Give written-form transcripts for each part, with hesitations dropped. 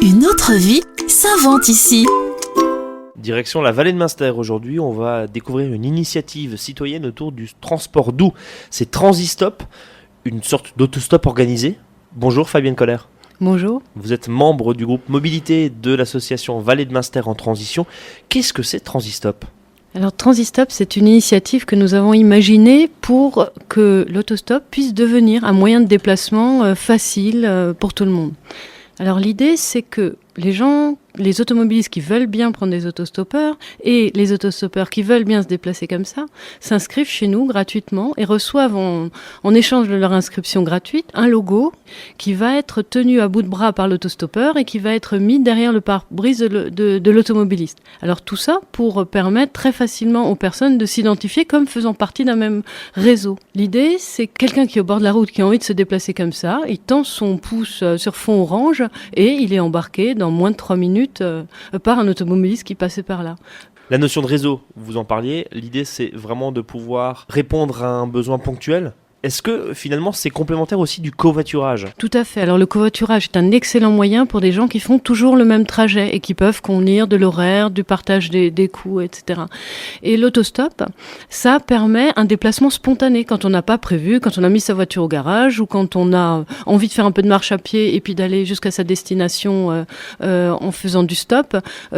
Une autre vie s'invente ici. Direction la vallée de Münster. Aujourd'hui, on va découvrir une initiative citoyenne autour du transport doux. C'est Transistop, une sorte d'autostop organisé. Bonjour Fabienne Koller. Bonjour. Vous êtes membre du groupe mobilité de l'association Vallée de Münster en transition. Qu'est-ce que c'est Transistop ? Alors Transistop, c'est une initiative que nous avons imaginée pour que l'autostop puisse devenir un moyen de déplacement facile pour tout le monde. Alors l'idée, c'est que les automobilistes qui veulent bien prendre des autostoppeurs et les autostoppeurs qui veulent bien se déplacer comme ça s'inscrivent chez nous gratuitement et reçoivent en échange de leur inscription gratuite un logo qui va être tenu à bout de bras par l'autostoppeur et qui va être mis derrière le pare-brise de l'automobiliste. Alors tout ça pour permettre très facilement aux personnes de s'identifier comme faisant partie d'un même réseau. L'idée, c'est quelqu'un qui est au bord de la route, qui a envie de se déplacer comme ça, il tend son pouce sur fond orange et il est embarqué dans moins de 3 minutes par un automobiliste qui passait par là. La notion de réseau, vous en parliez, l'idée c'est vraiment de pouvoir répondre à un besoin ponctuel. Est-ce que finalement c'est complémentaire aussi du covoiturage ? Tout à fait. Alors le covoiturage est un excellent moyen pour des gens qui font toujours le même trajet et qui peuvent convenir de l'horaire, du partage des coûts, etc. Et l'autostop, ça permet un déplacement spontané quand on n'a pas prévu, quand on a mis sa voiture au garage ou quand on a envie de faire un peu de marche à pied et puis d'aller jusqu'à sa destination en faisant du stop.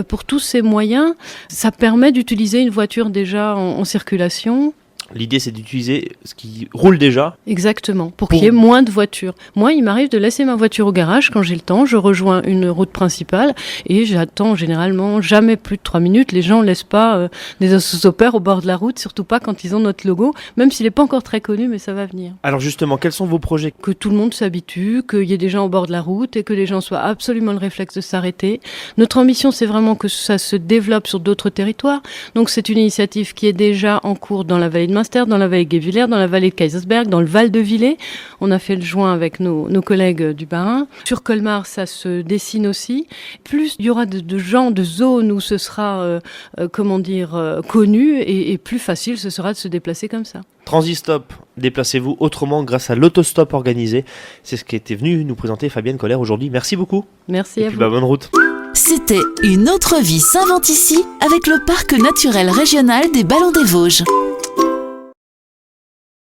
Pour tous ces moyens, ça permet d'utiliser une voiture déjà en circulation. L'idée, c'est d'utiliser ce qui roule déjà. Exactement, pour qu'il y ait moins de voitures. Moi, il m'arrive de laisser ma voiture au garage quand j'ai le temps. Je rejoins une route principale et j'attends généralement jamais plus de 3 minutes. Les gens ne laissent pas des autostoppeurs au bord de la route, surtout pas quand ils ont notre logo, même s'il n'est pas encore très connu, mais ça va venir. Alors justement, quels sont vos projets ? Que tout le monde s'habitue, qu'il y ait des gens au bord de la route et que les gens soient absolument le réflexe de s'arrêter. Notre ambition, c'est vraiment que ça se développe sur d'autres territoires. Donc c'est une initiative qui est déjà en cours dans la vallée de Münster, dans la vallée de Guebwiller, dans la vallée de Kaysersberg, dans le Val de Villers. On a fait le joint avec nos collègues du Bas-Rhin. Sur Colmar, ça se dessine aussi. Plus il y aura de gens, de zones où ce sera, connu et plus facile ce sera de se déplacer comme ça. Transistop, déplacez-vous autrement grâce à l'autostop organisé. C'est ce qui était venu nous présenter Fabienne Koller aujourd'hui. Merci beaucoup. Merci à vous. Bonne route. C'était Une autre vie s'invente ici avec le parc naturel régional des Ballons des Vosges.